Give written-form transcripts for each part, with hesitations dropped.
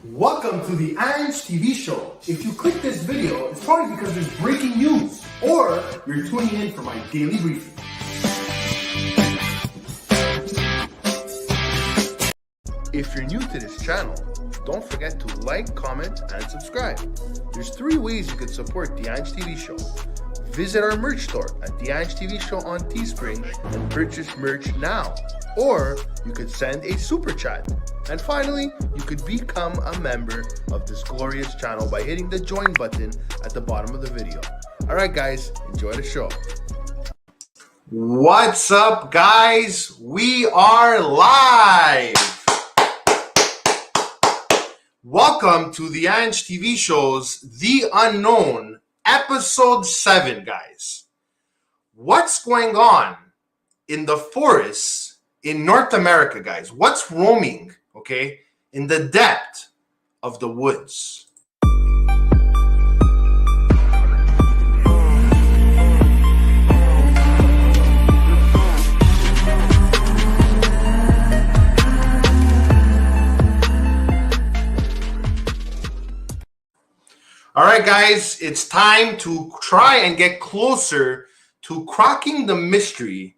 Welcome to the Ange TV Show. If you click this video, it's probably because there's breaking news, or you're tuning in for my daily briefing. If you're new to this channel, don't forget to like, comment, and subscribe. There's 3 ways you can support the Ange TV Show. Visit our merch store at the Ange TV Show on Teespring and purchase merch now. Or you could send a super chat. And finally, you could become a member of this glorious channel by hitting the join button at the bottom of the video. Alright guys, enjoy the show. What's up guys? We are live! Welcome to the Ange TV Show's The Unknown, Episode 7, guys. What's going on in the forests in North America, guys? What's roaming, okay, in the depth of the woods? All right, guys, it's time to try and get closer to cracking the mystery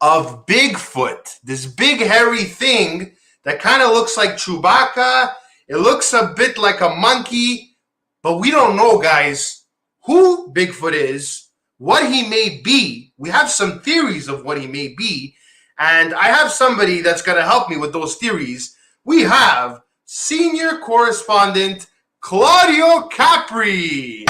of Bigfoot, this big hairy thing that kind of looks like Chewbacca. It looks a bit like a monkey, but we don't know, guys, who Bigfoot is, what he may be. We have some theories of what he may be, and I have somebody that's going to help me with those theories. We have senior correspondent Claudio Capri.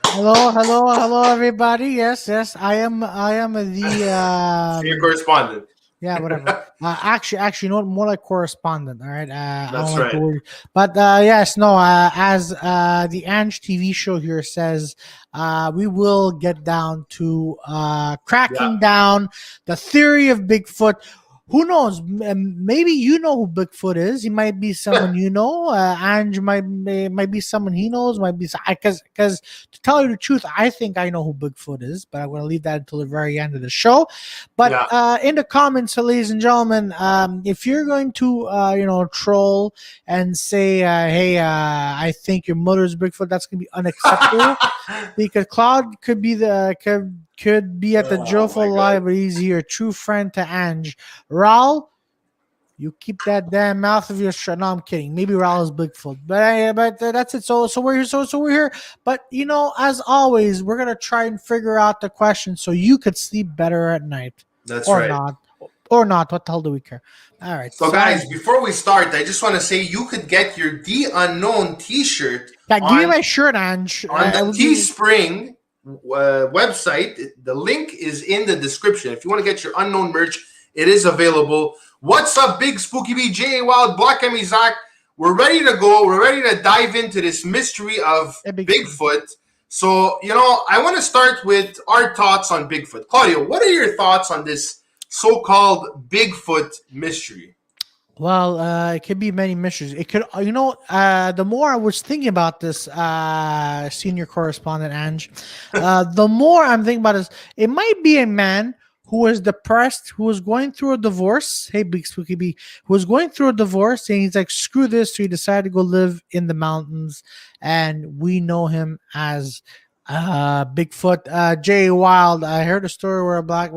Hello, everybody. Yes, I am the senior correspondent. Yeah, whatever. Actually, you know what? More like correspondent. All right. That's right. But yes, no. As the Ange TV Show here says, we will get down to cracking down the theory of Bigfoot. Who knows? Maybe you know who Bigfoot is. He might be someone you know. Ange might be someone he knows. Might be because to tell you the truth, I think I know who Bigfoot is, but I'm going to leave that until the very end of the show. But in the comments, ladies and gentlemen, if you're going to troll and say, "Hey, I think your mother's Bigfoot," that's going to be unacceptable because Claude could be at the jail for life, but he's your true friend to Ange. Raul, you keep that damn mouth of yours shut. No, I'm kidding. Maybe Raul is Bigfoot, but that's it. So we're here. So we're here. But as always, we're gonna try and figure out the question so you could sleep better at night. That's right. Or not. What the hell do we care? All right. So guys, before we start, I just want to say you could get your The Unknown T-shirt. Yeah, give me my shirt, Ange. On the Teespring website. The link is in the description. If you want to get your Unknown merch, it is available. What's up, Big Spooky B, J Wild, Black Emmy Zach? We're ready to go. We're ready to dive into this mystery of Bigfoot. So, I want to start with our thoughts on Bigfoot. Claudio, what are your thoughts on this so-called Bigfoot mystery? Well, it could be many mysteries. It could, the more I was thinking about this, senior correspondent Ange, the more I'm thinking about this, it might be a man who was depressed, who was going through a divorce. Hey, Big Spooky B, who was going through a divorce, and he's like, screw this. So he decided to go live in the mountains, and we know him as Bigfoot. Jay Wild, I heard a story where a black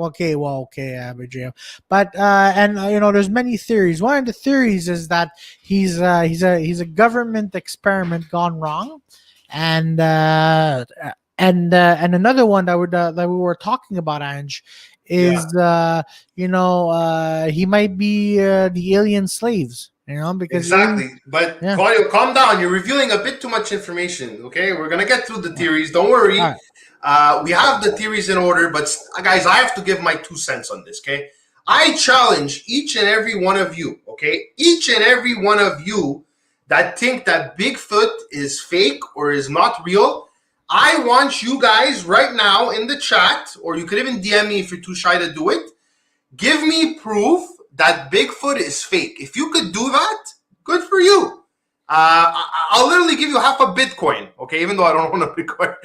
but there's many theories. One of the theories is that he's a government experiment gone wrong, and another one that we were talking about, Ange, is he might be the alien slaves. Because exactly. But Claudio, calm down. You're revealing a bit too much information. Okay, we're gonna get through the theories. Don't worry. Right. We have the theories in order, but guys, I have to give my 2 cents on this. Okay, I challenge each and every one of you. Okay, each and every one of you that think that Bigfoot is fake or is not real. I want you guys right now in the chat, or you could even DM me if you're too shy to do it. Give me proof that Bigfoot is fake. If you could do that, good for you. I'll literally give you half a Bitcoin, okay? Even though I don't own a Bitcoin.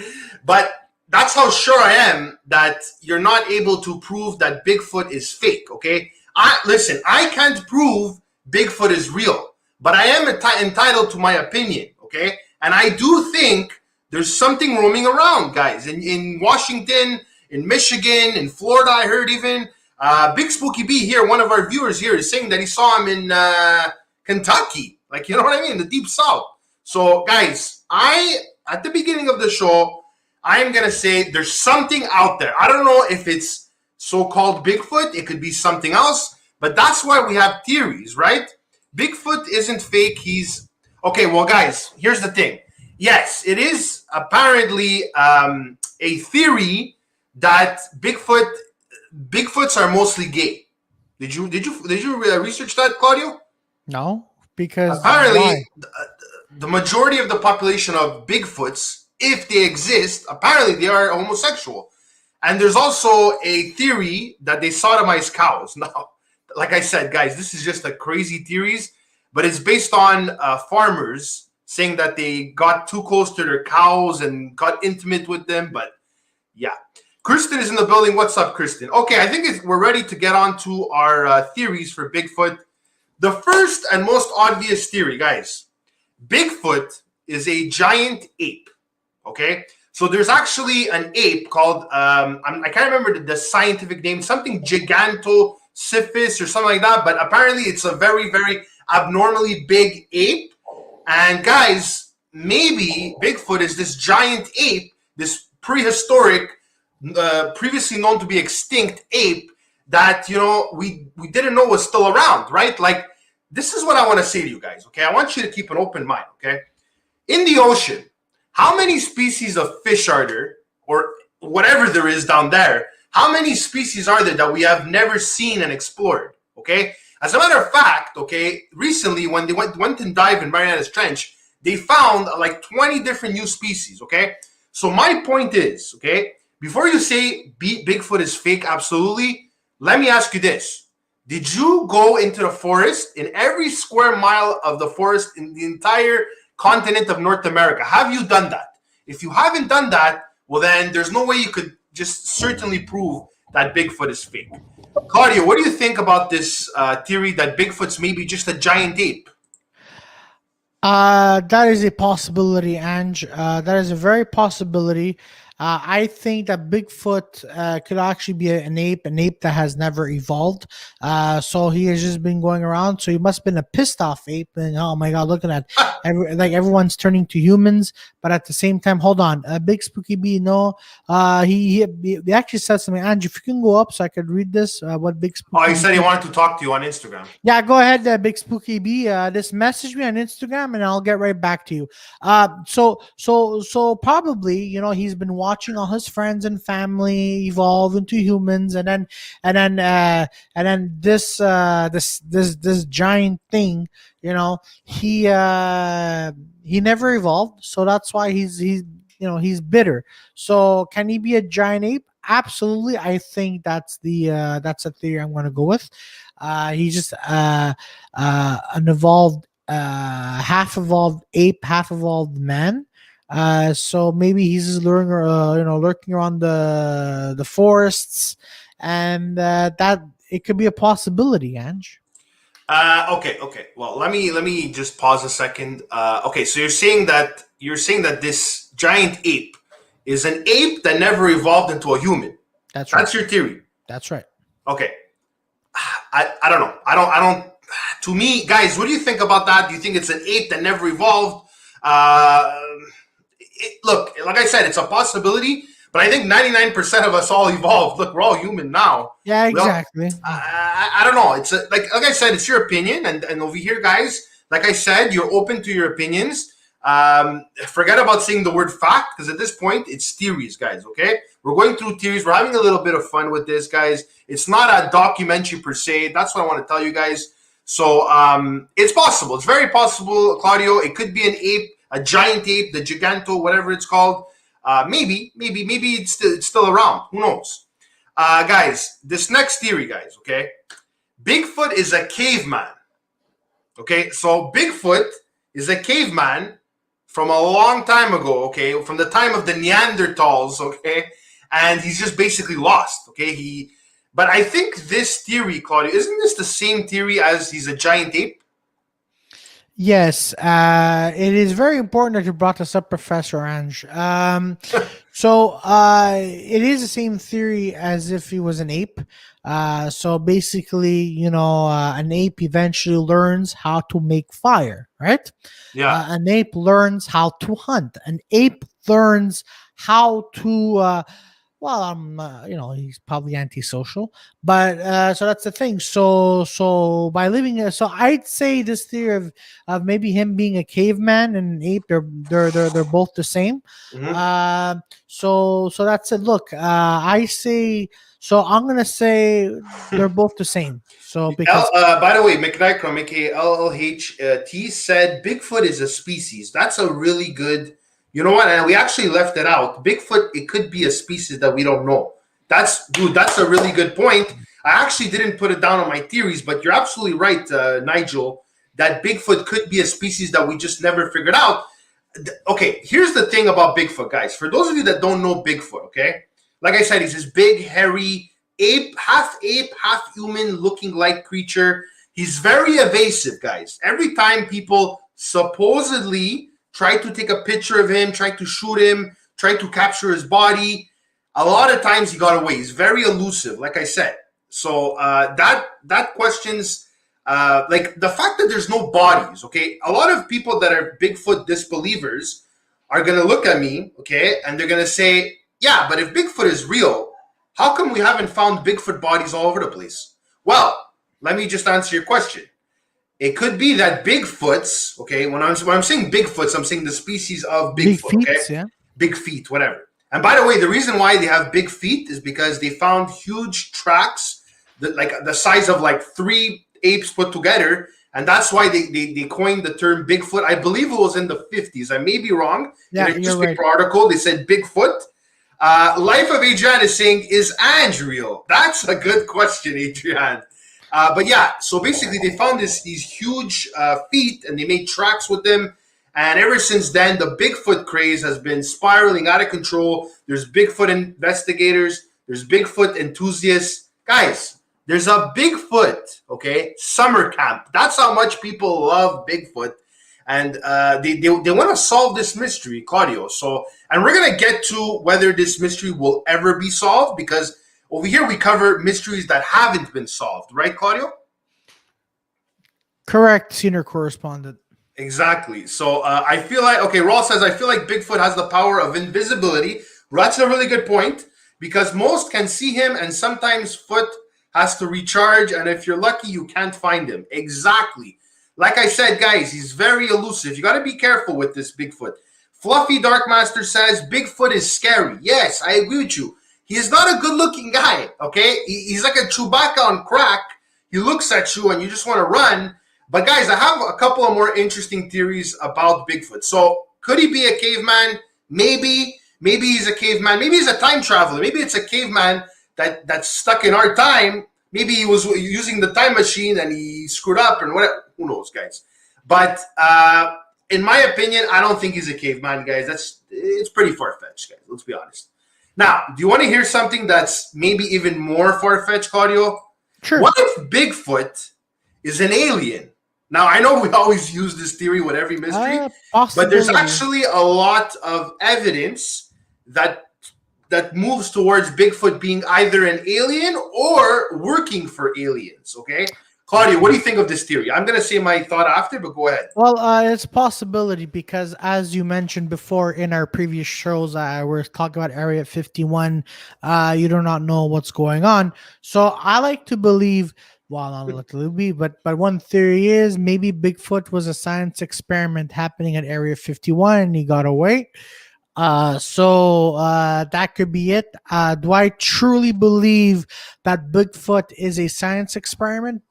But that's how sure I am that you're not able to prove that Bigfoot is fake, okay? Listen, I can't prove Bigfoot is real, but I am entitled to my opinion, okay? And I do think there's something roaming around, guys. In Washington, in Michigan, in Florida, I heard even. Big Spooky B here, one of our viewers here, is saying that he saw him in Kentucky. Like, you know what I mean? The Deep South. So, guys, at the beginning of the show, I am going to say there's something out there. I don't know if it's so-called Bigfoot. It could be something else. But that's why we have theories, right? Bigfoot isn't fake. He's... Okay, well, guys, here's the thing. Yes, it is apparently a theory that Bigfoots are mostly gay. Did you research that, Claudio? No, because apparently the majority of the population of Bigfoots, if they exist, apparently they are homosexual. And there's also a theory that they sodomize cows. Now, like I said, guys, this is just a crazy theories, but it's based on farmers saying that they got too close to their cows and got intimate with them. But yeah. Kristen is in the building. What's up, Kristen? Okay, I think we're ready to get on to our theories for Bigfoot. The first and most obvious theory, guys. Bigfoot is a giant ape, okay? So there's actually an ape called, I can't remember the scientific name, something Gigantocyphus or something like that, but apparently it's a very, very abnormally big ape. And guys, maybe Bigfoot is this giant ape, this prehistoric, previously known to be extinct ape that, you know, we didn't know was still around, right? Like, this is what I want to say to you guys, okay? I want you to keep an open mind, okay? In the ocean, how many species of fish are there, or whatever there is down there? How many species are there that we have never seen and explored, okay? As a matter of fact, okay, recently when they went and dived in Mariana's Trench, they found like 20 different new species, okay? So my point is, okay, before you say Bigfoot is fake, absolutely, let me ask you this. Did you go into the forest, in every square mile of the forest in the entire continent of North America? Have you done that? If you haven't done that, well then there's no way you could just certainly prove that Bigfoot is fake. Claudio, what do you think about this theory that Bigfoot's maybe just a giant ape? That is a possibility, Ange. That is a very possibility. I think that Bigfoot could actually be an ape that has never evolved. So he has just been going around. So he must have been a pissed off ape. And oh my God, looking at everyone's turning to humans. But at the same time, hold on, Big Spooky B. No, he actually said something. Ange, if you can go up so I could read this. What Big Spooky? Oh, he said he wanted to talk to you on Instagram. Yeah, go ahead, Big Spooky B. Just message me on Instagram and I'll get right back to you. So probably, you know, he's been watching all his friends and family evolve into humans, and then this giant thing, you know, he never evolved, so that's why he's bitter. So can he be a giant ape? Absolutely. I think that's a theory I'm going to go with. He's just an evolved, half evolved ape, half evolved man. So maybe he's just lurking around the forests, and that it could be a possibility, Ange. Okay. Well, let me just pause a second. Okay, so you're saying that this giant ape is an ape that never evolved into a human. That's right. That's your theory. That's right. Okay. I don't know. I don't. To me, guys, what do you think about that? Do you think it's an ape that never evolved? Look, like I said, it's a possibility, but I think 99% of us all evolved. Look, we're all human now. Yeah, exactly. I don't know. It's like I said, it's your opinion, and over here, guys, like I said, you're open to your opinions. Forget about saying the word fact, because at this point, it's theories, guys. Okay, we're going through theories. We're having a little bit of fun with this, guys. It's not a documentary per se. That's what I want to tell you guys. So it's possible. It's very possible, Claudio. It could be an ape. A giant ape, the Giganto, whatever it's called. Maybe it's still around. Who knows? Guys, this next theory, guys, okay? Bigfoot is a caveman. Okay, so Bigfoot is a caveman from a long time ago, okay? From the time of the Neanderthals, okay? And he's just basically lost, okay? But I think this theory, Claudio, isn't this the same theory as he's a giant ape? Yes, it is very important that you brought this up, Professor Ange. It is the same theory as if he was an ape. So basically, an ape eventually learns how to make fire, right? Yeah. An ape learns how to hunt. An ape learns how to he's probably antisocial, but so that's the thing. So by living, so I'd say this theory of maybe him being a caveman and an ape, they're both the same. Hmm. So that's it. Look, I say so. I'm gonna say they're both the same. So because By the way, McNicrom, aka LLHT, said Bigfoot is a species. That's a really good. You know what? And we actually left it out. Bigfoot, it could be a species that we don't know. That's a really good point. I actually didn't put it down on my theories, but you're absolutely right, Nigel, that Bigfoot could be a species that we just never figured out. Okay, here's the thing about Bigfoot, guys. For those of you that don't know Bigfoot, okay, like I said, he's this big, hairy ape, half human looking like creature. He's very evasive, guys. Every time people supposedly try to take a picture of him, try to shoot him, try to capture his body, a lot of times he got away. He's very elusive, like I said. So that questions like the fact that there's no bodies. Okay, a lot of people that are Bigfoot disbelievers are gonna look at me, okay, and they're gonna say, "Yeah, but if Bigfoot is real, how come we haven't found Bigfoot bodies all over the place?" Well, let me just answer your question. It could be that Bigfoots, okay, when I'm saying Bigfoots, I'm saying the species of big Bigfoot, feet, okay, yeah. big feet, whatever. And by the way, the reason why they have big feet is because they found huge tracks, that, like the size of like three apes put together, and that's why they coined the term Bigfoot. I believe it was in the 50s. I may be wrong. In Yeah, a you're right. newspaper article, they said Bigfoot. Life of Adrian is saying, is Ange real? That's a good question, Adrian. But yeah, so basically they found these huge feet and they made tracks with them. And ever since then, the Bigfoot craze has been spiraling out of control. There's Bigfoot investigators, there's Bigfoot enthusiasts. Guys, there's a Bigfoot, okay, summer camp. That's how much people love Bigfoot. And they want to solve this mystery, Claudio. So, and we're going to get to whether this mystery will ever be solved, because over here we cover mysteries that haven't been solved, right, Claudio? Correct, senior correspondent. Exactly. So I feel like, okay, Raw says, I feel like Bigfoot has the power of invisibility. Well, that's a really good point, because most can see him and sometimes Foot has to recharge. And if you're lucky, you can't find him. Exactly. Like I said, guys, he's very elusive. You got to be careful with this Bigfoot. Fluffy Darkmaster says Bigfoot is scary. Yes, I agree with you. He is not a good looking guy, okay? He's like a Chewbacca on crack. He looks at you and you just want to run. But guys, I have a couple of more interesting theories about Bigfoot. So could he be a caveman? Maybe. Maybe he's a caveman. Maybe he's a time traveler. Maybe it's a caveman that's stuck in our time. Maybe he was using the time machine and he screwed up and whatever. Who knows, guys? But in my opinion, I don't think he's a caveman, guys. It's pretty far-fetched, guys. Let's be honest. Now, do you want to hear something that's maybe even more far-fetched, Claudio? Sure. What if Bigfoot is an alien? Now, I know we always use this theory with every mystery, but there's actually a lot of evidence that moves towards Bigfoot being either an alien or working for aliens, okay? Claudia, what do you think of this theory? I'm going to say my thought after, but go ahead. Well, it's a possibility because, as you mentioned before in our previous shows, we're talking about Area 51. You do not know what's going on. So I like to believe, well, not literally, but one theory is maybe Bigfoot was a science experiment happening at Area 51 and he got away. So that could be it. Do I truly believe that Bigfoot is a science experiment?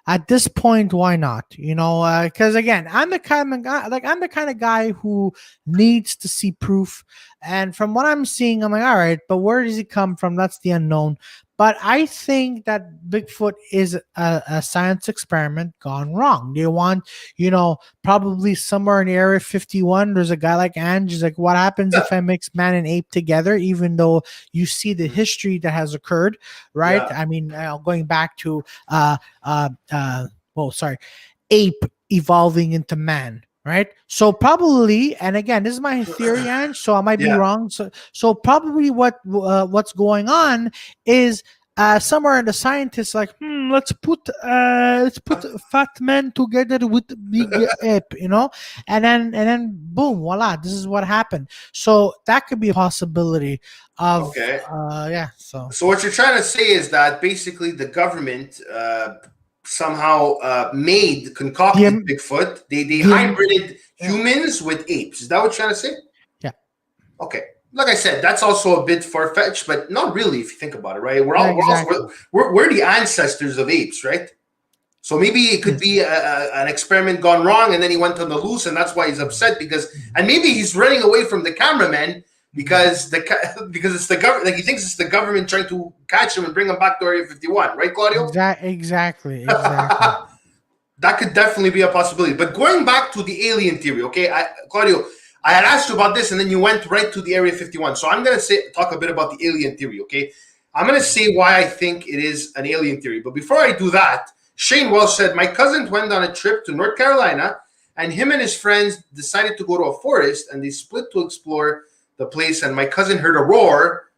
At this point, why not? Because again, I'm the kind of guy who needs to see proof. And from what I'm seeing, I'm like, all right, but where does he come from? That's the unknown. But I think that Bigfoot is a science experiment gone wrong. They want, probably somewhere in Area 51, there's a guy like Ange. He's like, what happens if I mix man and ape together? Even though you see the history that has occurred, right? Yeah. I mean, going back to, ape evolving into man, right? So probably, and again, this is my theory, Ange, so I might be wrong. So probably what's going on is somewhere in the scientists like, let's put fat men together with big ape, and then boom, voila, this is what happened. So that could be a possibility of Okay. So what you're trying to say is that basically the government somehow concocted Bigfoot. They hybrided humans with apes. Is that what you're trying to say? Yeah. Okay. Like I said, that's also a bit far-fetched, but not really if you think about it, right? We're the ancestors of apes, right? So maybe it could be an experiment gone wrong, and then he went on the loose, and that's why he's upset and maybe he's running away from the cameraman because it's the government. Like he thinks it's the government trying to catch him and bring him back to Area 51, right, Claudio? Exactly. That could definitely be a possibility. But going back to the alien theory, okay, Claudio, I had asked you about this, and then you went right to the Area 51. So I'm going to talk a bit about the alien theory, okay? I'm going to say why I think it is an alien theory. But before I do that, Shane Welsh said, my cousin went on a trip to North Carolina, and him and his friends decided to go to a forest, and they split to explore the place, and my cousin heard a roar.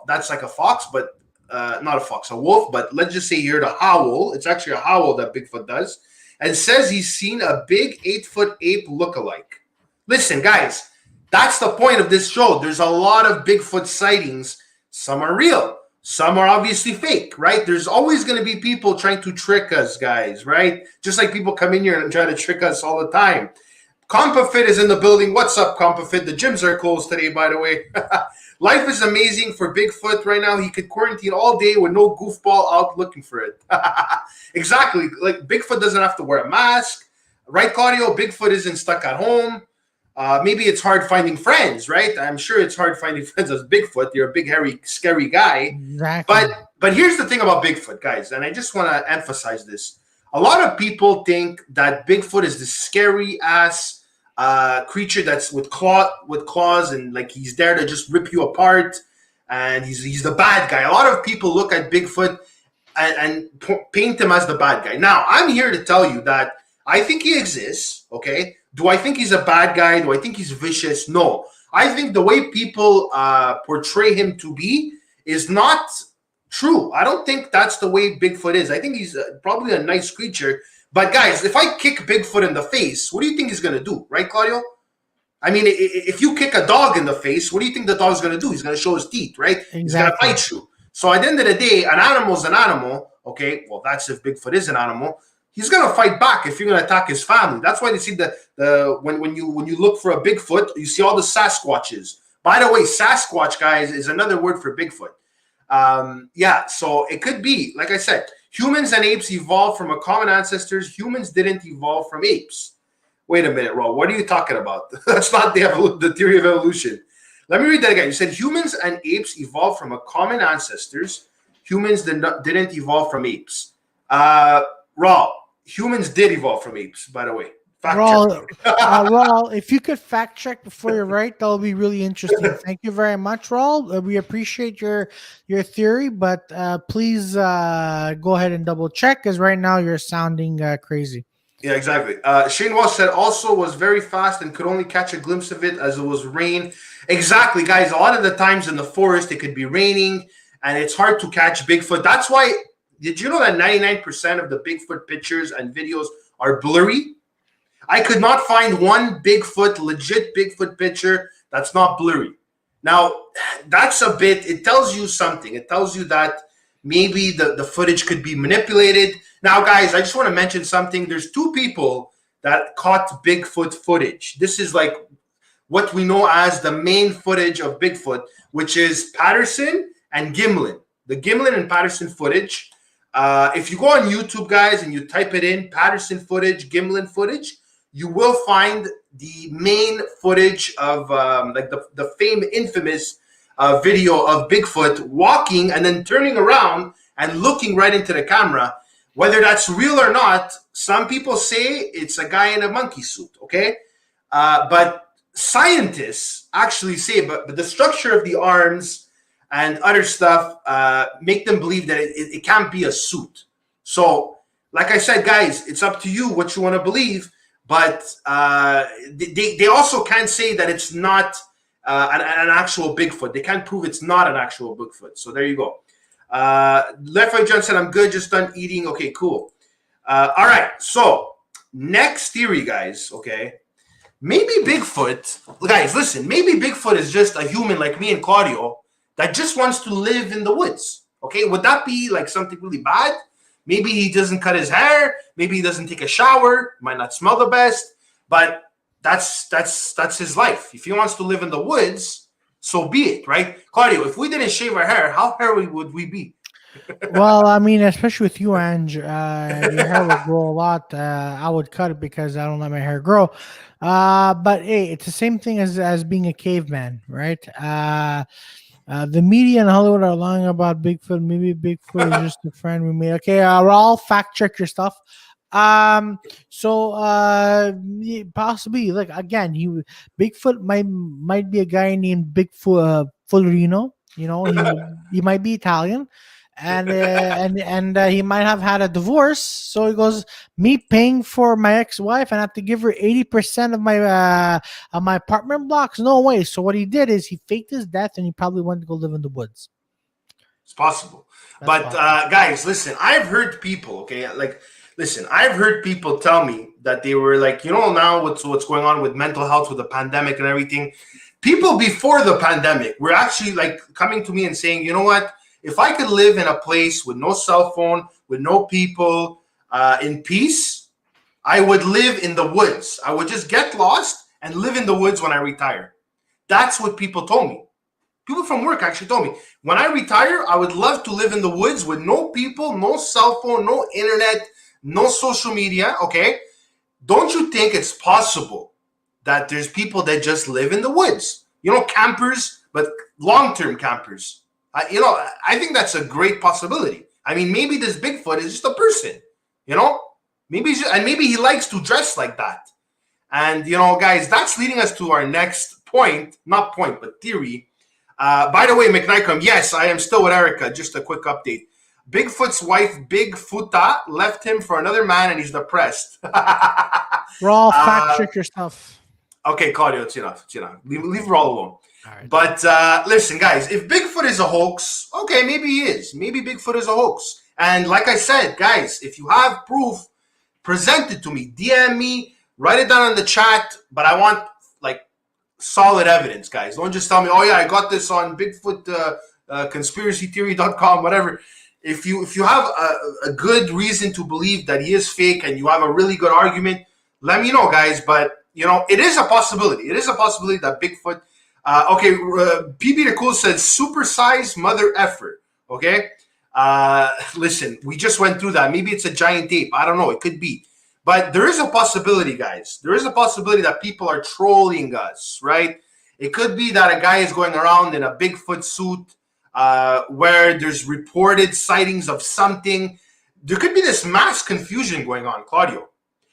That's like a fox, but not a fox, a wolf, but let's just say he heard a howl. It's actually a howl that Bigfoot does, and says he's seen a big 8-foot ape look-alike. Listen, guys, that's the point of this show. There's a lot of Bigfoot sightings. Some are real. Some are obviously fake, right? There's always going to be people trying to trick us, guys, right? Just like people come in here and try to trick us all the time. CompaFit is in the building. What's up, CompaFit? The gyms are closed today, by the way. Life is amazing for Bigfoot right now. He could quarantine all day with no goofball out looking for it. Exactly. Like Bigfoot doesn't have to wear a mask. Right, Claudio? Bigfoot isn't stuck at home. Maybe it's hard finding friends, right? I'm sure it's hard finding friends as Bigfoot. You're a big, hairy, scary guy. Exactly. But here's the thing about Bigfoot, guys, and I just want to emphasize this. A lot of people think that Bigfoot is this scary-ass creature that's with claws, and like he's there to just rip you apart, and he's the bad guy. A lot of people look at Bigfoot and paint him as the bad guy. Now, I'm here to tell you that I think he exists, okay? Do I think he's a bad guy? Do I think he's vicious? No. I think the way people portray him to be is not true. I don't think that's the way Bigfoot is. I think he's probably a nice creature. But guys, if I kick Bigfoot in the face, what do you think he's going to do? Right, Claudio? I mean, if you kick a dog in the face, what do you think the dog's going to do? He's going to show his teeth, right? Exactly. He's going to bite you. So at the end of the day, an animal's an animal. Okay, well, that's if Bigfoot is an animal. He's gonna fight back if you're gonna attack his family. That's why you see when you look for a Bigfoot, you see all the Sasquatches. By the way, Sasquatch, guys, is another word for Bigfoot. So it could be, like I said, humans and apes evolved from a common ancestors. Humans didn't evolve from apes. Wait a minute, Ro. What are you talking about? That's not the theory of evolution. Let me read that again. You said humans and apes evolved from a common ancestors. Humans didn't evolve from apes. Raw. Humans did evolve from apes, by the way. Raul, if you could fact check before you're right, that'll be really interesting. Thank you very much, Raul. We appreciate your theory, but please go ahead and double check, because right now you're sounding crazy. Yeah, exactly. Shane Walsh said also was very fast and could only catch a glimpse of it as it was rain. Exactly, guys. A lot of the times in the forest, it could be raining, and it's hard to catch Bigfoot. That's why. Did you know that 99% of the Bigfoot pictures and videos are blurry? I could not find one legit Bigfoot picture that's not blurry. Now, that's it tells you something. It tells you that maybe the footage could be manipulated. Now, guys, I just want to mention something. There's two people that caught Bigfoot footage. This is like what we know as the main footage of Bigfoot, which is Patterson and Gimlin. The Gimlin and Patterson footage. If you go on YouTube, guys, and you type it in, Patterson footage, Gimlin footage, you will find the main footage of the infamous video of Bigfoot walking and then turning around and looking right into the camera. Whether that's real or not, some people say it's a guy in a monkey suit, okay? But scientists actually say, but the structure of the arms and other stuff make them believe that it can't be a suit. So like I said, guys, it's up to you what you want to believe. But they also can't say that it's not an actual Bigfoot. They can't prove it's not an actual Bigfoot. So there you go. Left Eye John said, I'm good, just done eating. Okay, cool. All right, so next theory, guys, okay? Maybe Bigfoot, guys, listen, maybe Bigfoot is just a human like me and Claudio that just wants to live in the woods, okay? Would that be like something really bad? Maybe he doesn't cut his hair. Maybe he doesn't take a shower. Might not smell the best, but that's his life. If he wants to live in the woods, so be it, right? Claudio, if we didn't shave our hair, how hairy would we be? Well, I mean, especially with you, Ange, your hair will grow a lot. I would cut it because I don't let my hair grow. But hey, it's the same thing as being a caveman, right? The media in Hollywood are lying about Bigfoot. Maybe Bigfoot is just a friend we made. Okay, I'll fact check your stuff. Possibly, like again, Bigfoot might be a guy named Bigfoot Fullerino. You know, he might be Italian, and he might have had a divorce. So he goes, me paying for my ex-wife and I have to give her 80% of my apartment blocks. No way. So what he did is he faked his death and he probably went to go live in the woods. It's possible. But guys, listen, I've heard people, okay, like, listen, I've heard people tell me that they were like, you know, now what's going on with mental health with the pandemic and everything. People before the pandemic were actually like coming to me and saying, you know what, if I could live in a place with no cell phone, with no people, in peace, I would live in the woods. I would just get lost and live in the woods when I retire. That's what people told me. People from work actually told me, when I retire, I would love to live in the woods with no people, no cell phone, no internet, no social media, okay? Don't you think it's possible that there's people that just live in the woods? You know, campers, but long-term campers. You know, I think that's a great possibility. I mean, maybe this Bigfoot is just a person, you know? Maybe he likes to dress like that. And, you know, guys, that's leading us to our next point, not point, but theory. By the way, McNicom, yes, I am still with Erica. Just a quick update. Bigfoot's wife, Bigfoota, left him for another man and he's depressed. Raw, fact check your stuff. Okay, Claudio, it's enough. It's enough. Leave Raw alone. All right. But listen, guys, if Bigfoot is a hoax, okay, maybe he is. Maybe Bigfoot is a hoax. And like I said, guys, if you have proof, present it to me. DM me, write it down in the chat. But I want, like, solid evidence, guys. Don't just tell me, oh, yeah, I got this on Bigfoot conspiracytheory.com, whatever. If you have a good reason to believe that he is fake and you have a really good argument, let me know, guys. But, you know, it is a possibility. It is a possibility that Bigfoot... okay, PB the Cool said supersize mother effort. Okay? Listen, we just went through that. Maybe it's a giant ape. I don't know. It could be. But there is a possibility, guys. There is a possibility that people are trolling us, right? It could be that a guy is going around in a Bigfoot suit where there's reported sightings of something. There could be this mass confusion going on, Claudio.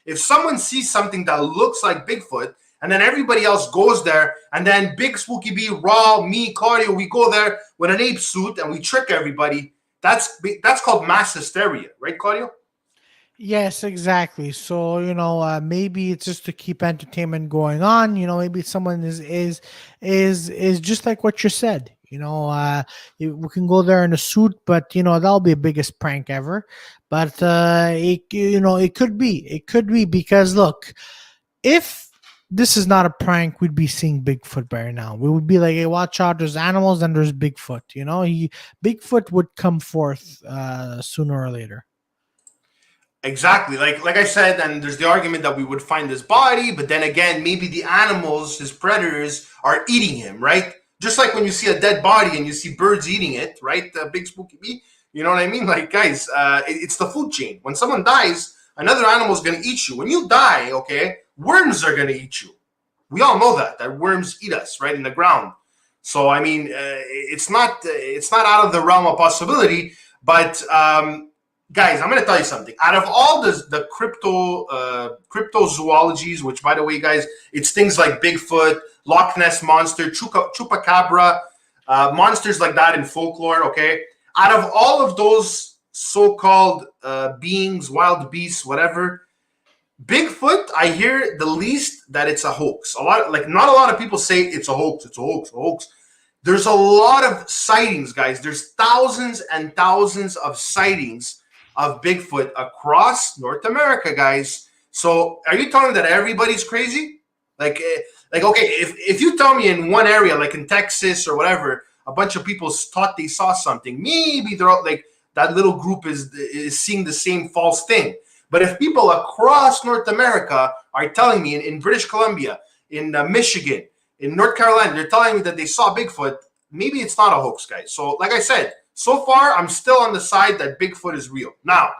If someone sees something that looks like Bigfoot, and then everybody else goes there, and then Big Spooky B, Raw, me, Claudio, we go there with an ape suit and we trick everybody. That's called mass hysteria, right, Claudio? Yes, exactly. So, you know, maybe it's just to keep entertainment going on. You know, maybe someone is just like what you said. You know, we can go there in a suit, but you know that'll be the biggest prank ever. But it could be because look, if this is not a prank, we'd be seeing Bigfoot by now. We would be like, hey, watch out, there's animals and there's Bigfoot. You know, Bigfoot would come forth sooner or later. Exactly. Like I said, and there's the argument that we would find his body, but then again, maybe the animals, his predators, are eating him, right? Just like when you see a dead body and you see birds eating it, right? Big Spooky Bee. You know what I mean? Like, guys, it's the food chain. When someone dies, another animal is going to eat you. When you die, okay, worms are going to eat you. We all know that worms eat us, right, in the ground. So, I mean, it's not out of the realm of possibility. But, guys, I'm going to tell you something. Out of all the cryptozoologies, which, by the way, guys, it's things like Bigfoot, Loch Ness Monster, Chupacabra, monsters like that in folklore, okay? Out of all of those so-called beings, wild beasts, whatever. Bigfoot, I hear the least that it's a hoax. Not a lot of people say it's a hoax. It's a hoax. A hoax. There's a lot of sightings, guys. There's thousands and thousands of sightings of Bigfoot across North America, guys. So, are you telling me that everybody's crazy? Okay, if you tell me in one area, like in Texas or whatever, a bunch of people thought they saw something, maybe they're all, like that little group is seeing the same false thing. But if people across North America are telling me in British Columbia, in Michigan, in North Carolina, they're telling me that they saw Bigfoot, maybe it's not a hoax, guys. So, like I said, so far, I'm still on the side that Bigfoot is real. Now,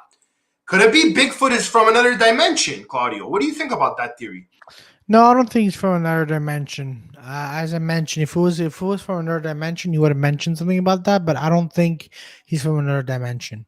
could it be Bigfoot is from another dimension, Claudio? What do you think about that theory? No, I don't think it's from another dimension. As I mentioned, if it was from another dimension, you would have mentioned something about that. But I don't think he's from another dimension.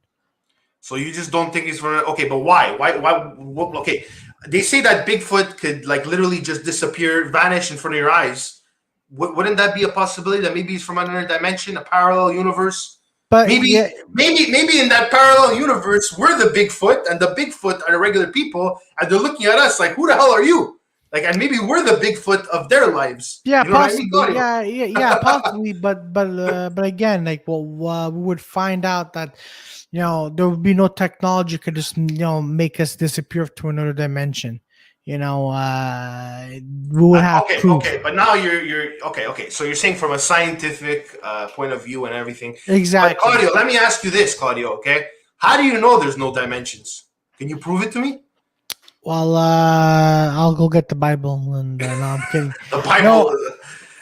So you just don't think he's from? Okay, but why? Why? Okay, they say that Bigfoot could like literally just disappear, vanish in front of your eyes. Wouldn't that be a possibility that maybe he's from another dimension, a parallel universe? But maybe in that parallel universe, we're the Bigfoot, and the Bigfoot are the regular people, and they're looking at us like, "Who the hell are you?" Like, and maybe we're the Bigfoot of their lives. Yeah, you know possibly. What I mean? Yeah, possibly. But again, like, well, we would find out that there would be no technology could just make us disappear to another dimension. We would have proof. Okay, but now you're okay. So you're saying from a scientific point of view and everything. Exactly. But Claudio, let me ask you this, Claudio. Okay, how do you know there's no dimensions? Can you prove it to me? Well, I'll go get the Bible, and no, I'm kidding. The Bible.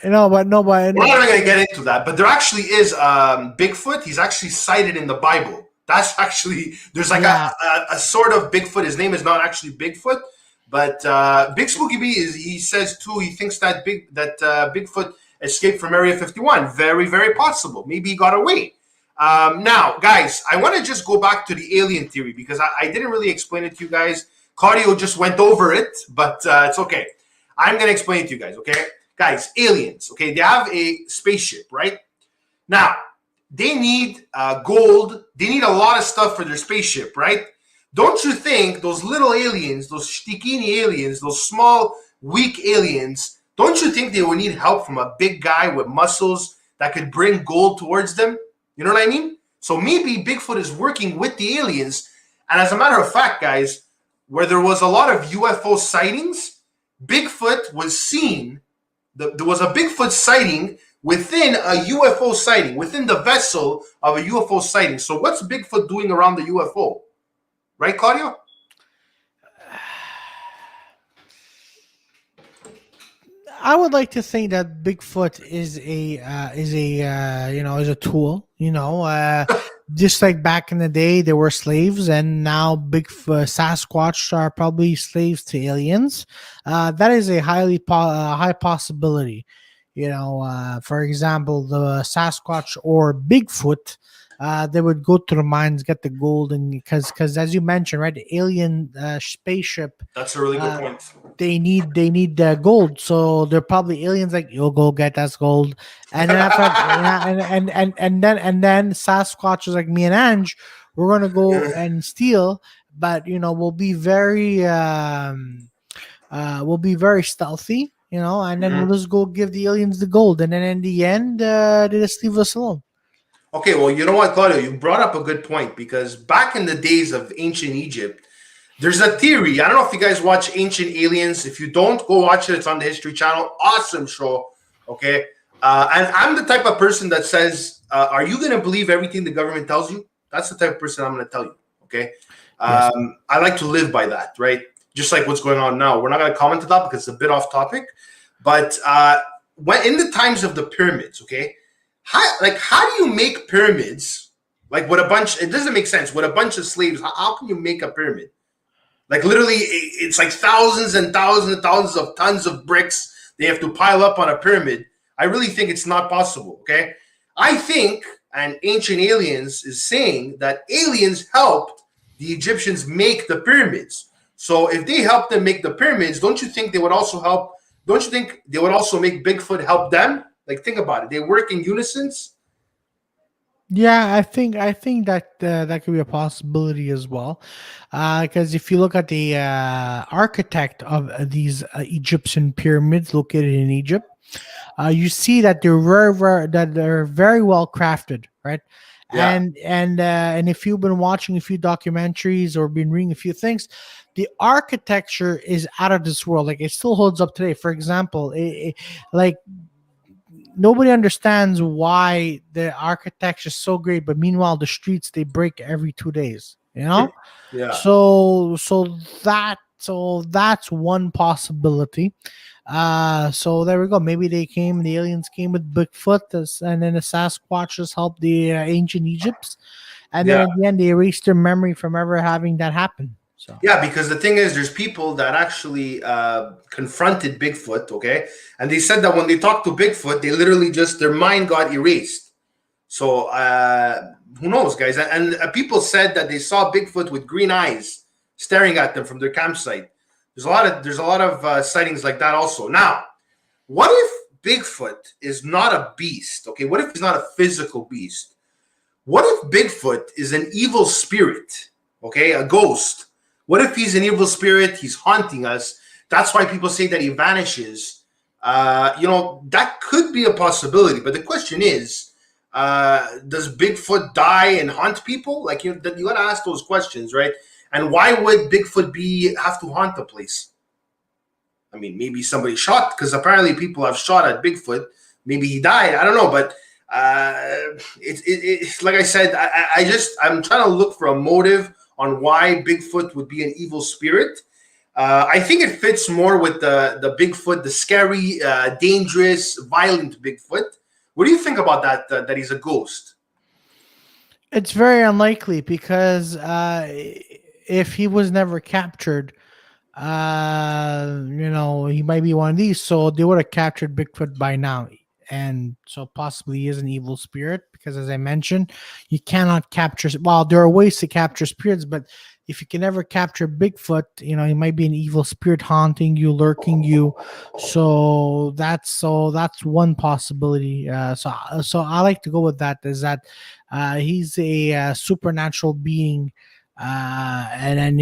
But we're not going to get into that. But there actually is Bigfoot. He's actually cited in the Bible. That's actually there's like a sort of Bigfoot. His name is not actually Bigfoot, but Big Spooky B he says too. He thinks that Bigfoot escaped from Area 51. Very, very possible. Maybe he got away. Now, guys, I want to just go back to the alien theory because I didn't really explain it to you guys. Claudio just went over it, but it's okay. I'm going to explain it to you guys, okay? Guys, aliens, okay? They have a spaceship, right? Now, they need gold. They need a lot of stuff for their spaceship, right? Don't you think those little aliens, those stikini aliens, those small, weak aliens, don't you think they would need help from a big guy with muscles that could bring gold towards them? You know what I mean? So maybe Bigfoot is working with the aliens. And as a matter of fact, guys, where there was a lot of UFO sightings, Bigfoot was seen. There was a Bigfoot sighting within a UFO sighting, within the vessel of a UFO sighting. So what's Bigfoot doing around the UFO? Right, Claudio? I would like to think that Bigfoot is a tool. Just like back in the day, there were slaves, and now Bigfoot, Sasquatch are probably slaves to aliens. That is a high possibility. For example, the Sasquatch or Bigfoot, they would go to the mines, get the gold, and because as you mentioned, right, the alien spaceship. That's a really good point. They need gold, so they're probably aliens. Like, you'll go get that gold, and then after, and then Sasquatch is like, me and Ange, we're gonna go and steal, but we'll be very stealthy, and then we'll just go give the aliens the gold, and then in the end, they just leave us alone. Okay, well, you know what, Claudio, you brought up a good point because back in the days of ancient Egypt, there's a theory. I don't know if you guys watch Ancient Aliens. If you don't, go watch it. It's on the History Channel. Awesome show. Okay. And I'm the type of person that says, are you going to believe everything the government tells you? That's the type of person I'm going to tell you. Okay. Yes. I like to live by that, right? Just like what's going on now. We're not going to comment on that because it's a bit off topic. But when in the times of the pyramids, okay, how do you make pyramids? Like with a bunch, it doesn't make sense. With a bunch of slaves, how can you make a pyramid? Like literally, it's like thousands and thousands and thousands of tons of bricks they have to pile up on a pyramid. I really think it's not possible, okay? I think, and Ancient Aliens is saying that aliens helped the Egyptians make the pyramids. So if they helped them make the pyramids, don't you think they would also help? Don't you think they would also make Bigfoot help them? Like, think about it. They work in unison. Yeah, I think that that could be a possibility as well, because if you look at the architect of these Egyptian pyramids located in Egypt, you see that they're very well crafted, right? Yeah. And if you've been watching a few documentaries or been reading a few things, the architecture is out of this world. Like it still holds up today. For example, like nobody understands why the architecture is so great, but meanwhile the streets they break every 2 days. You know, Yeah. so that's one possibility. So there we go. Maybe the aliens came with Bigfoot, and then the Sasquatches helped the ancient Egypts, and then Yeah. at the end they erased their memory from ever having that happen. So Yeah, because the thing is, there's people that actually confronted Bigfoot, okay, and they said that when they talked to Bigfoot, they literally just their mind got erased. So who knows, guys? And people said that they saw Bigfoot with green eyes staring at them from their campsite. There's a lot of sightings like that also. Now, what if Bigfoot is not a beast? Okay, what if he's not a physical beast? What if Bigfoot is an evil spirit? Okay, a ghost. What if he's an evil spirit? He's haunting us. That's why people say that he vanishes. That could be a possibility. But the question is, does Bigfoot die and haunt people? Like you got to ask those questions, right? And why would Bigfoot have to haunt the place? I mean, maybe somebody shot because apparently people have shot at Bigfoot. Maybe he died. I don't know, but it's like I said. I'm trying to look for a motive on why Bigfoot would be an evil spirit. I think it fits more with the Bigfoot, the scary, dangerous, violent Bigfoot. What do you think about that? That he's a ghost? it's very unlikely because if he was never captured, he might be one of these. So they would have captured Bigfoot by now. And so possibly he is an evil spirit because, as I mentioned, you cannot capture. Well, there are ways to capture spirits, but if you can never capture Bigfoot, he might be an evil spirit haunting you, lurking you. So that's one possibility. So I like to go with that. Is that he's a supernatural being, and then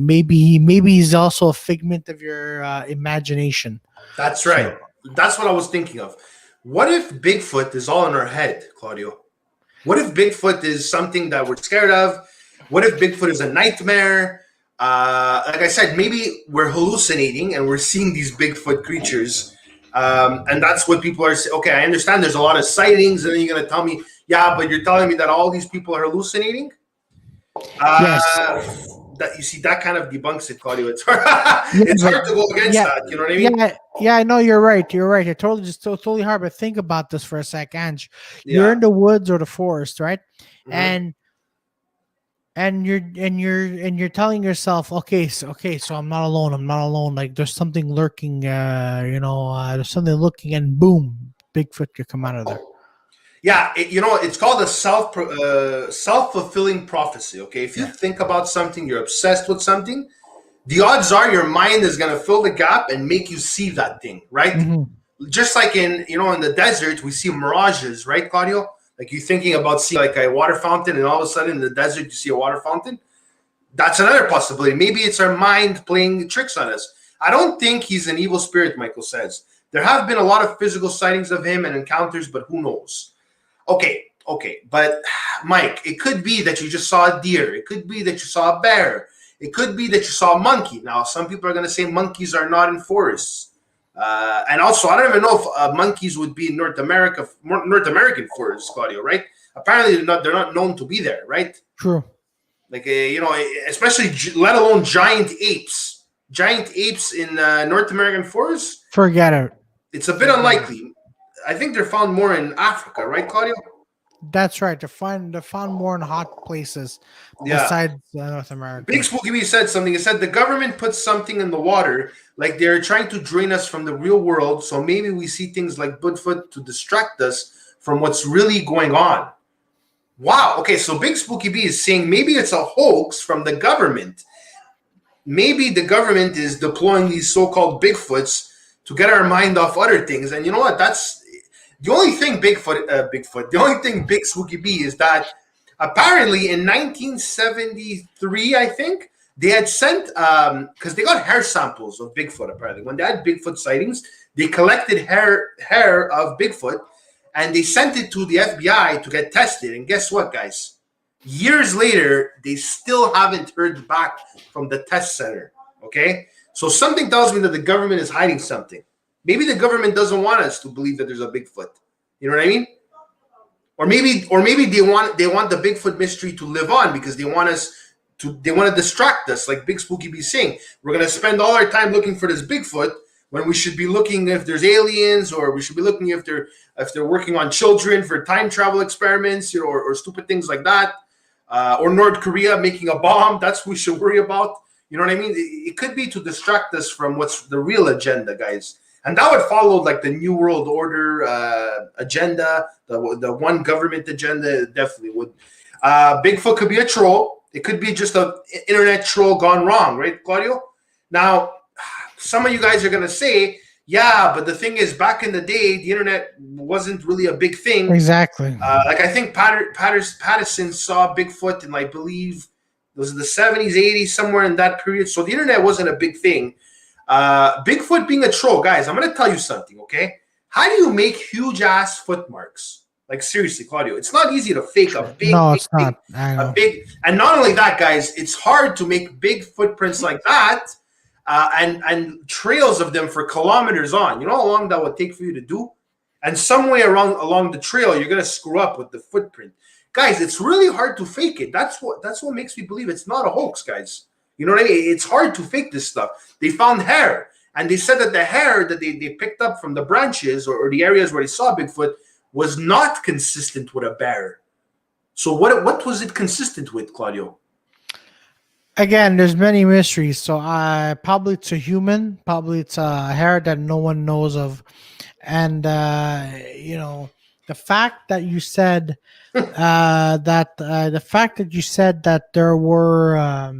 maybe he's also a figment of your imagination. That's right. So That's what I was thinking of. What if Bigfoot is all in our head, Claudio? What if Bigfoot is something that we're scared of? What if Bigfoot is a nightmare? Like I said, maybe we're hallucinating and we're seeing these Bigfoot creatures. And that's what people are saying. Okay, I understand there's a lot of sightings, and then you're going to tell me, yeah, but you're telling me that all these people are hallucinating? yes, That you see, that kind of debunks it, Claudio. It's hard, yeah, it's but hard to go against yeah, that. You know what I mean? yeah. I know you're right. You're right. It totally hard. But think about this for a sec, Ange. You're Yeah. in the woods or the forest, right? Mhm. And you're telling yourself, okay, so I'm not alone. I'm not alone. Like there's something lurking. There's something looking, and boom, Bigfoot could come out of there. Yeah, it's called a self-fulfilling prophecy. Okay, if you Yeah. think about something, you're obsessed with something, the odds are your mind is going to fill the gap and make you see that thing, right? Hmm. Just like in the desert, we see mirages, right, Claudio? Like you're thinking about seeing like a water fountain, and all of a sudden in the desert you see a water fountain. That's another possibility. Maybe it's our mind playing tricks on us. I don't think he's an evil spirit, Michael says. There have been a lot of physical sightings of him and encounters, but who knows? Okay, but Mike, it could be that you just saw a deer. It could be that you saw a bear. It could be that you saw a monkey. Now, some people are going to say monkeys are not in forests, and also I don't even know if monkeys would be in North American forests, Claudio. Right? Apparently, they're not known to be there, right? True. Like especially let alone giant apes. Giant apes in North American forests. Forget it. It's a bit unlikely. I think they're found more in Africa, right, Claudio? That's right. To find more in hot places Yeah. besides North America. Big Spooky Bee said something. He said the government puts something in the water, like they're trying to drain us from the real world. So maybe we see things like Bigfoot to distract us from what's really going on. Wow. Okay, so Big Spooky Bee is saying maybe it's a hoax from the government. Maybe the government is deploying these so-called Bigfoots to get our mind off other things. And you know what? The only thing the only thing Big Spooky B is that apparently in 1973, I think they had sent because they got hair samples of Bigfoot. Apparently, when they had Bigfoot sightings, they collected hair of Bigfoot and they sent it to the FBI to get tested. And guess what, guys? Years later, they still haven't heard back from the test center. Okay, so something tells me that the government is hiding something. Maybe the government doesn't want us to believe that there's a Bigfoot. You know what I mean? Or maybe they want the Bigfoot mystery to live on because they want to distract us, like Big Spooky be saying. We're gonna spend all our time looking for this Bigfoot when we should be looking if there's aliens, or we should be looking if they're working on children for time travel experiments, you know, or stupid things like that, or North Korea making a bomb. That's what we should worry about. You know what I mean? It could be to distract us from what's the real agenda, guys. And that would follow like the New World Order agenda, the one government agenda. It definitely would. Bigfoot could be a troll. It could be just an internet troll gone wrong, right, Claudio? Now, some of you guys are going to say, yeah, but the thing is, back in the day, the internet wasn't really a big thing. Exactly. Like I think Patterson saw Bigfoot in, I believe, it was the 70s, 80s, somewhere in that period. So the internet wasn't a big thing. Bigfoot being a troll, guys, I'm going to tell you something, okay? How do you make huge ass footmarks? Like seriously, Claudio, it's not easy to fake a big. No, it's not. And not only that, guys, it's hard to make big footprints like that, and trails of them for kilometers on. You know how long that would take for you to do? And some way along the trail, you're gonna screw up with the footprint, guys. It's really hard to fake it. That's what makes me believe it's not a hoax, guys. You know what I mean? It's hard to fake this stuff. They found hair, and they said that the hair that they picked up from the branches or the areas where they saw Bigfoot was not consistent with a bear. So what was it consistent with, Claudio? Again, there's many mysteries. So probably it's a human, probably it's a hair that no one knows of. And you know, the fact that you said that there were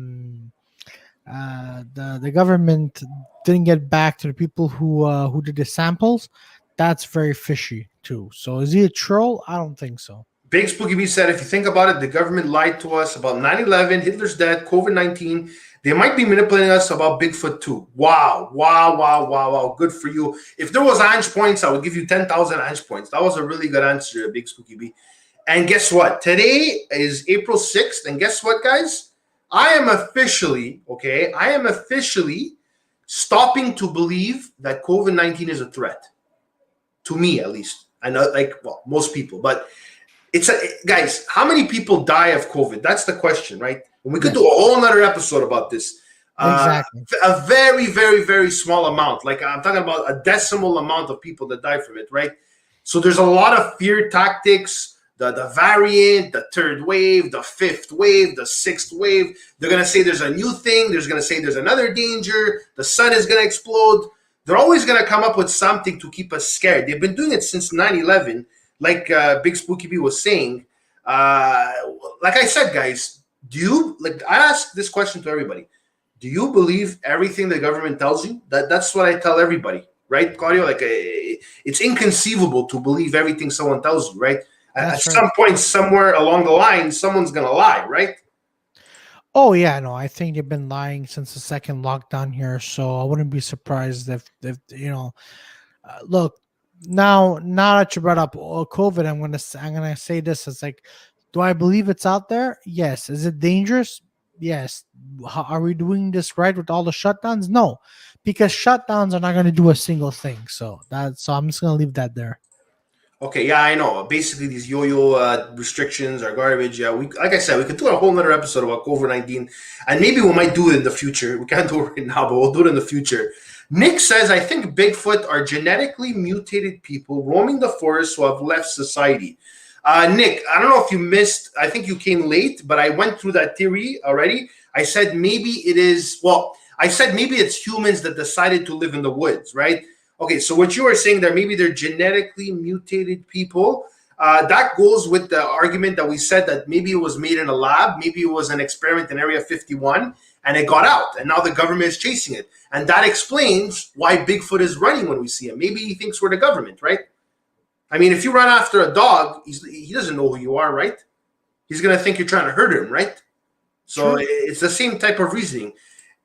the government didn't get back to the people who did the samples, that's very fishy too. So is he a troll? I don't think so. Big Spooky B said, if you think about it, the government lied to us about 9/11, Hitler's death, COVID-19. They might be manipulating us about Bigfoot too. Wow. Good for you. If there was Ange points, I would give you 10,000 Ange points. That was a really good answer, Big Spooky B. And guess what? Today is April 6th. And guess what, guys? I am officially stopping to believe that COVID-19 is a threat. To me, at least. I know, most people. But guys, how many people die of COVID? That's the question, right? And we could do a whole other episode about this. Exactly. A very, very, very small amount. Like I'm talking about a decimal amount of people that die from it, right? So there's a lot of fear tactics. The variant, the third wave, the fifth wave, the sixth wave. They're going to say there's a new thing. They're going to say there's another danger. The sun is going to explode. They're always going to come up with something to keep us scared. They've been doing it since 9/11, like Big Spooky B was saying. Like I said, guys, I ask this question to everybody. Do you believe everything the government tells you? That's what I tell everybody, right, Claudio? It's inconceivable to believe everything someone tells you, right? At some point, somewhere along the line, someone's going to lie, right? Oh, yeah, no, I think they've been lying since the second lockdown here. So I wouldn't be surprised if look, now that you brought up COVID, I'm gonna say this. It's like, do I believe it's out there? Yes. Is it dangerous? Yes. Are we doing this right with all the shutdowns? No, because shutdowns are not going to do a single thing. So I'm just going to leave that there. Okay, yeah, I know. Basically, these yo-yo restrictions are garbage. Yeah, like I said, we could do a whole other episode about COVID-19, and maybe we might do it in the future. We can't do it right now, but we'll do it in the future. Nick says, I think Bigfoot are genetically mutated people roaming the forest who have left society. Nick, I don't know if you missed. I think you came late, but I went through that theory already. I said maybe it's humans that decided to live in the woods, right? Okay, so what you are saying there, maybe they're genetically mutated people. That goes with the argument that we said that maybe it was made in a lab, maybe it was an experiment in Area 51, and it got out, and now the government is chasing it. And that explains why Bigfoot is running when we see him. Maybe he thinks we're the government, right? I mean, if you run after a dog, he doesn't know who you are, right? He's going to think you're trying to hurt him, right? So True. it's the same type of reasoning.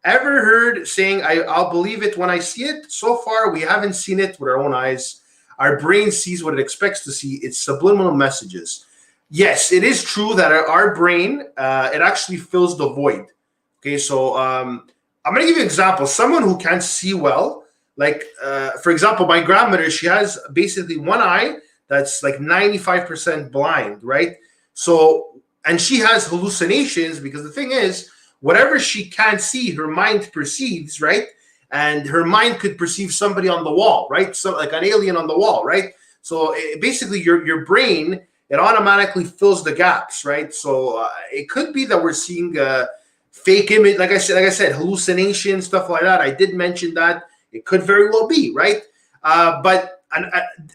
Ever heard saying, I'll believe it when I see it? So far, we haven't seen it with our own eyes. Our brain sees what it expects to see. It's subliminal messages. Yes, it is true that our brain, it actually fills the void. Okay, so I'm going to give you an example. Someone who can't see well, like, for example, my grandmother, she has basically one eye that's like 95% blind, right? So, and she has hallucinations because the thing is, whatever she can't see, her mind perceives, right? And her mind could perceive somebody on the wall, right? So like an alien on the wall, right? So basically your brain, it automatically fills the gaps, right? So it could be that we're seeing fake image, like I said, hallucination, stuff like that. I did mention that. It could very well be, right? But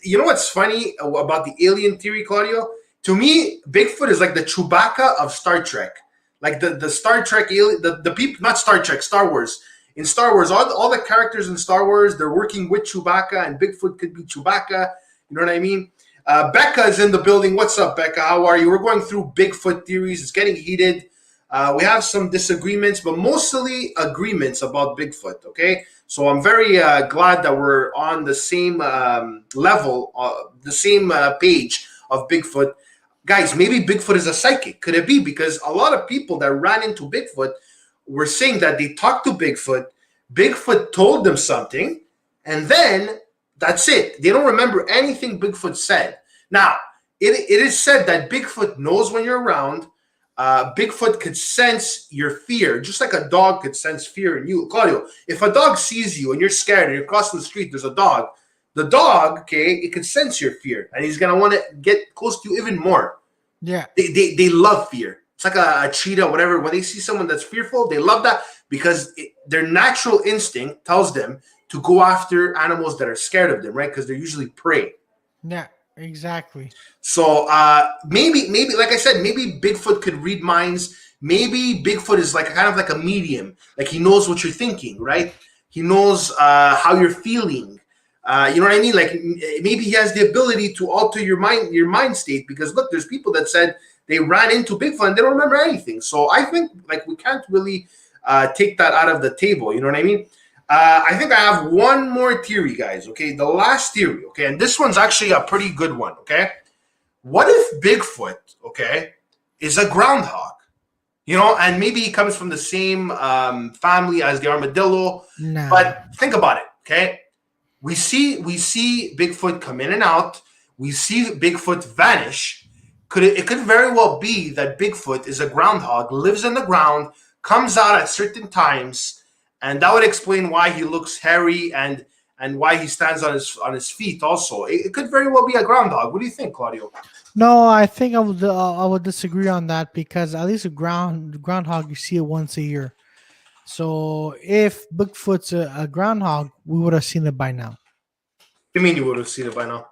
you know what's funny about the alien theory, Claudio? To me, Bigfoot is like the Chewbacca of Star Trek. Like the Star Trek alien, the people, not Star Trek, Star Wars. In Star Wars, all the characters in Star Wars, they're working with Chewbacca, and Bigfoot could be Chewbacca. You know what I mean? Becca is in the building. What's up, Becca? How are you? We're going through Bigfoot theories. It's getting heated. We have some disagreements, but mostly agreements about Bigfoot, okay? So I'm very glad that we're on the same level, the same page of Bigfoot. Guys, maybe Bigfoot is a psychic. Could it be? Because a lot of people that ran into Bigfoot were saying that they talked to Bigfoot, Bigfoot told them something, and then that's it. They don't remember anything Bigfoot said. Now, it is said that Bigfoot knows when you're around. Bigfoot could sense your fear, just like a dog could sense fear in you. Claudio, if a dog sees you and you're scared and you're crossing the street, there's a dog. The dog, okay, it can sense your fear, and he's gonna want to get close to you even more. Yeah. They love fear. It's like a cheetah, whatever. When they see someone that's fearful, they love that because their natural instinct tells them to go after animals that are scared of them, right? Because they're usually prey. Yeah, exactly. So maybe, like I said, maybe Bigfoot could read minds. Maybe Bigfoot is like kind of like a medium. Like he knows what you're thinking, right? He knows how you're feeling. You know what I mean? Like maybe he has the ability to alter your mind state. Because look, there's people that said they ran into Bigfoot and they don't remember anything. So I think like we can't really take that out of the table. You know what I mean? I think I have one more theory, guys. Okay, the last theory. Okay, and this one's actually a pretty good one. Okay, what if Bigfoot, okay, is a groundhog? You know, and maybe he comes from the same family as the armadillo. No. But think about it. Okay, we see Bigfoot come in and out. We see Bigfoot vanish. It could very well be that Bigfoot is a groundhog, lives in the ground, comes out at certain times. And that would explain why he looks hairy and why he stands on his feet. Also, it could very well be a groundhog. What do you think, Claudio? No, I think I would disagree on that because at least a groundhog you see it once a year. So if Bigfoot's a groundhog, we would have seen it by now. You mean you would have seen it by now?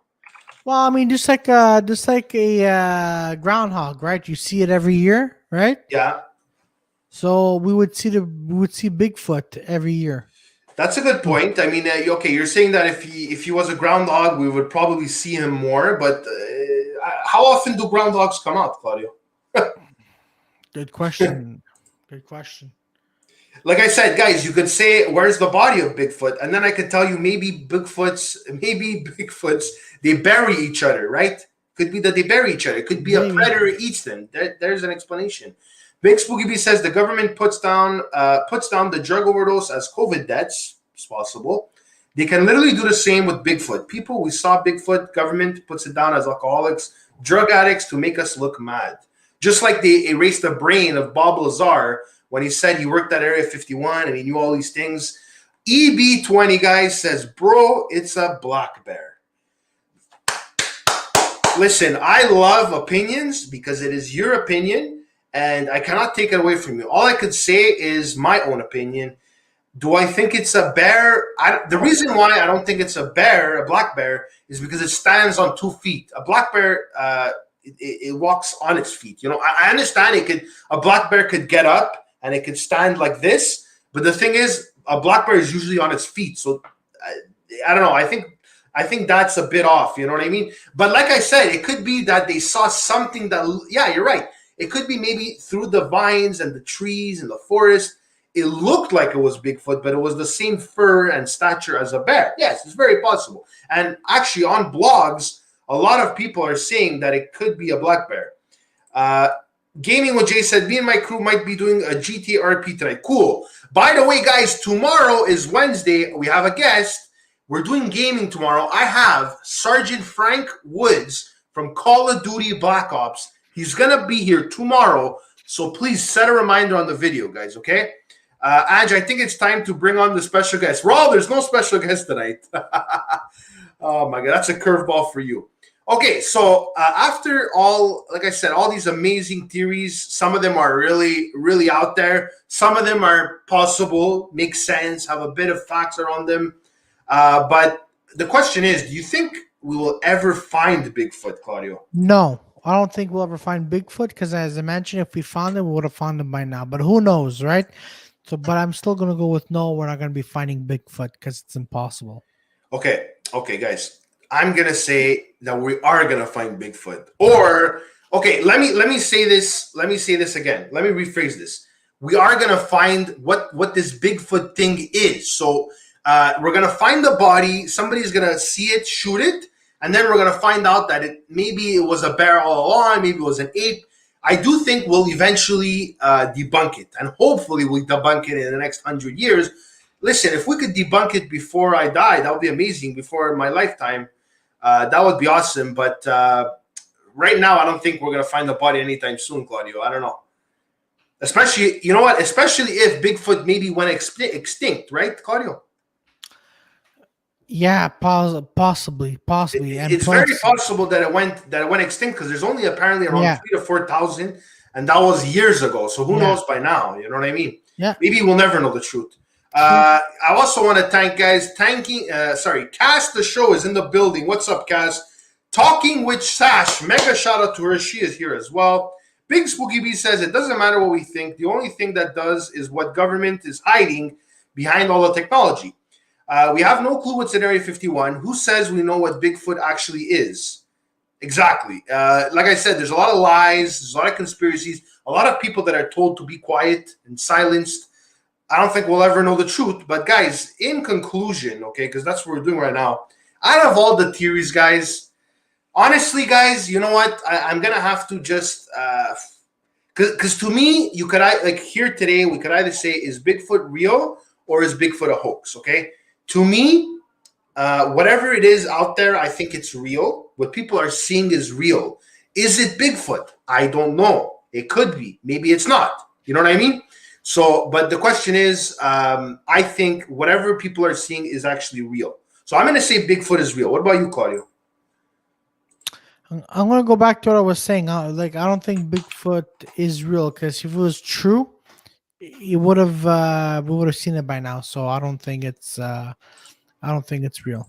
Well, I mean, just like a groundhog, right? You see it every year, right? Yeah. So we would see Bigfoot every year. That's a good point. I mean, okay, you're saying that if he was a groundhog, we would probably see him more. But how often do groundhogs come out, Claudio? Good question. Good question. Like I said, guys, you could say, "Where's the body of Bigfoot?" And then I could tell you, maybe Bigfoots, they bury each other, right? Could be that they bury each other. It could be a predator eats them. There's an explanation. Big Spooky Bee says the government puts down the drug overdose as COVID deaths. It's possible. They can literally do the same with Bigfoot. People, we saw Bigfoot. Government puts it down as alcoholics, drug addicts to make us look mad. Just like they erased the brain of Bob Lazar when he said he worked at Area 51 and he knew all these things. EB20 guys says, bro, it's a black bear. Listen, I love opinions because it is your opinion. And I cannot take it away from you. All I could say is my own opinion. Do I think it's a bear? The reason why I don't think it's a bear, a black bear, is because it stands on 2 feet. A black bear, it walks on its feet. You know, I understand a black bear could get up and it could stand like this. But the thing is, a black bear is usually on its feet. So I don't know. I think I think that's a bit off. You know what I mean? But like I said, it could be that they saw something that, yeah, you're right. It could be maybe through the vines and the trees and the forest. It looked like it was Bigfoot, but it was the same fur and stature as a bear. Yes, it's very possible. And actually, on blogs, a lot of people are saying that it could be a black bear. Gaming with Jay said, me and my crew might be doing a GTRP tonight. Cool. By the way, guys, tomorrow is Wednesday. We have a guest. We're doing gaming tomorrow. I have Sergeant Frank Woods from Call of Duty Black Ops. He's going to be here tomorrow. So please set a reminder on the video, guys, okay? Ange, I think it's time to bring on the special guest. Raul, there's no special guest tonight. Oh, my God. That's a curveball for you. Okay, so after all, like I said, all these amazing theories, some of them are really, really out there. Some of them are possible, make sense, have a bit of facts around them. But the question is, do you think we will ever find Bigfoot, Claudio? No, I don't think we'll ever find Bigfoot because, as I mentioned, if we found him, we would have found him by now. But who knows, right? So, but I'm still going to go with no, we're not going to be finding Bigfoot because it's impossible. Okay, guys. I'm going to say that we are going to find Bigfoot. Or, okay, let me say this. Let me say this again. Let me rephrase this. We are going to find what this Bigfoot thing is. So we're going to find the body. Somebody's going to see it, shoot it. And then we're going to find out that maybe it was a bear all along. Maybe it was an ape. I do think we'll eventually debunk it. And hopefully we'll debunk it in the next 100 years. Listen, if we could debunk it before I die, that would be amazing. Before my lifetime. That would be awesome, but right now I don't think we're going to find the body anytime soon, Claudio. I don't know. Especially, you know what? Especially if Bigfoot maybe went extinct, right, Claudio? Yeah, possibly. And it's very possible that it went extinct because there's only apparently around 3,000 to 4,000, and that was years ago. So who knows by now? You know what I mean? Yeah. Maybe we'll never know the truth. I also want to thank guys. Cass the show is in the building. What's up, Cass? Talking with Sash. Mega shout out to her. She is here as well. Big Spooky B says it doesn't matter what we think. The only thing that does is what government is hiding behind all the technology. We have no clue what's in Area 51. Who says we know what Bigfoot actually is? Exactly. Like I said, there's a lot of lies. There's a lot of conspiracies. A lot of people that are told to be quiet and silenced. I don't think we'll ever know the truth. But, guys, in conclusion, okay, because that's what we're doing right now, out of all the theories, guys, honestly, guys, you know what? I'm going to have to just because to me, you could like here today, we could either say, is Bigfoot real or is Bigfoot a hoax, okay? To me, whatever it is out there, I think it's real. What people are seeing is real. Is it Bigfoot? I don't know. It could be. Maybe it's not. You know what I mean? So, but the question is, I think whatever people are seeing is actually real. So I'm going to say Bigfoot is real. What about you, Claudio? I'm going to go back to what I was saying. I don't think Bigfoot is real because if it was true, we would have seen it by now. So I don't think it's real.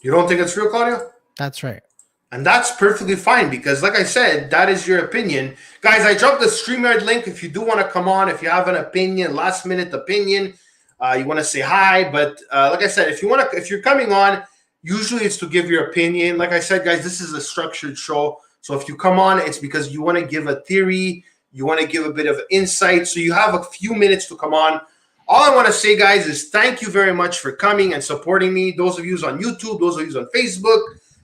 You don't think it's real, Claudio? That's right. And that's perfectly fine because, like I said, that is your opinion. Guys, I dropped the StreamYard link if you do want to come on, if you have an opinion, last-minute opinion, you want to say hi. But like I said, if you're coming on, usually it's to give your opinion. Like I said, guys, this is a structured show. So if you come on, it's because you want to give a theory, you want to give a bit of insight. So you have a few minutes to come on. All I want to say, guys, is thank you very much for coming and supporting me. Those of you on YouTube, those of you on Facebook,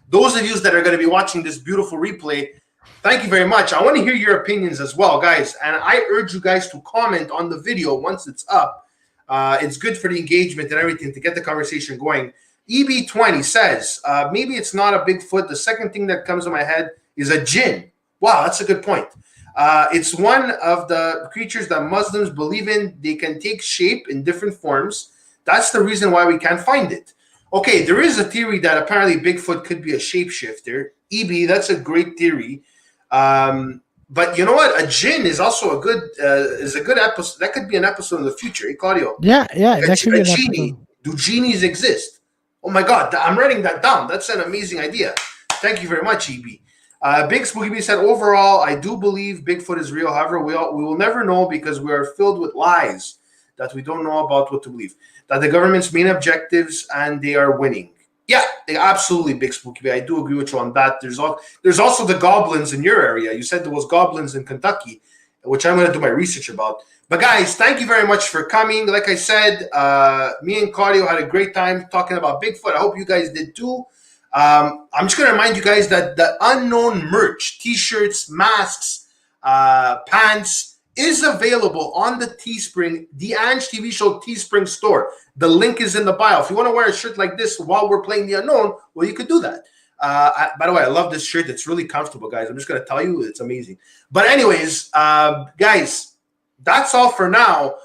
those of you that are going to be watching this beautiful replay, thank you very much. I want to hear your opinions as well, guys. And I urge you guys to comment on the video once it's up. It's good for the engagement and everything to get the conversation going. EB20 says, maybe it's not a Bigfoot. The second thing that comes to my head is a jinn. Wow, that's a good point. It's one of the creatures that Muslims believe in. They can take shape in different forms. That's the reason why we can't find it. Okay, there is a theory that apparently Bigfoot could be a shapeshifter. EB, that's a great theory. But you know what? A jinn is also a good episode. That could be an episode in the future, eh, Claudio? Yeah. That could be an genie. Do genies exist? Oh my God, I'm writing that down. That's an amazing idea. Thank you very much, EB. Big Spooky B said, overall, I do believe Bigfoot is real. However, we will never know because we are filled with lies that we don't know about what to believe. That the government's main objectives and they are winning. Yeah, absolutely, Big Spooky. I do agree with you on that. There's also the goblins in your area. You said there was goblins in Kentucky, which I'm going to do my research about. But guys, thank you very much for coming. Like I said, me and Claudio had a great time talking about Bigfoot. I hope you guys did too. I'm just going to remind you guys that the unknown merch, t-shirts, masks, pants, is available on the Teespring, the Ange TV Show Teespring store. The link is in the bio. If you want to wear a shirt like this while we're playing the unknown, well, you could do that. By the way, I love this shirt. It's really comfortable, guys. I'm just going to tell you, it's amazing. But anyways, guys, that's all for now.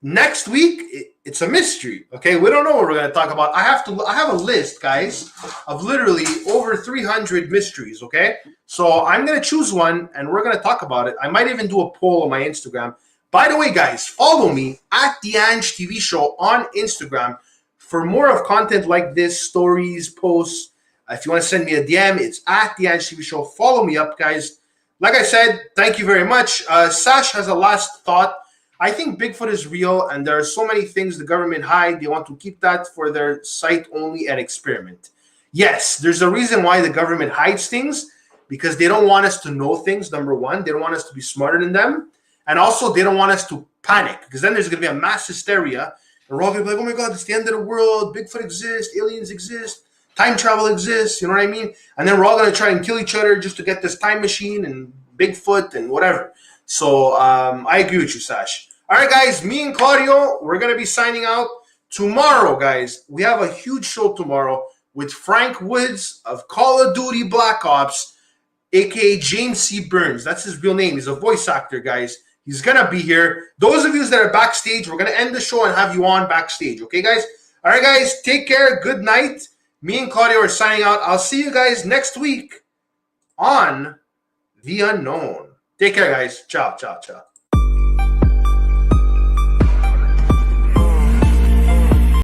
Next week, it's a mystery. Okay, we don't know what we're going to talk about. I have a list, guys, of literally over 300 mysteries. Okay, so I'm going to choose one, and we're going to talk about it. I might even do a poll on my Instagram. By the way, guys, follow me at the Ange TV Show on Instagram for more of content like this, stories, posts. If you want to send me a DM, it's at the Ange TV Show. Follow me up, guys. Like I said, thank you very much. Sash has a last thought. I think Bigfoot is real, and there are so many things the government hide. They want to keep that for their site only and experiment. Yes, there's a reason why the government hides things, because they don't want us to know things, number one. They don't want us to be smarter than them. And also, they don't want us to panic, because then there's going to be a mass hysteria. And we're all going to be like, oh my God, it's the end of the world. Bigfoot exists. Aliens exist. Time travel exists. You know what I mean? And then we're all going to try and kill each other just to get this time machine and Bigfoot and whatever. So I agree with you, Sash. All right, guys, me and Claudio, we're going to be signing out. Tomorrow, guys, we have a huge show tomorrow with Frank Woods of Call of Duty Black Ops, a.k.a. James C. Burns. That's his real name. He's a voice actor, guys. He's going to be here. Those of you that are backstage, we're going to end the show and have you on backstage. Okay, guys? All right, guys, take care. Good night. Me and Claudio are signing out. I'll see you guys next week on The Unknown. Take care, guys. Ciao, ciao, ciao.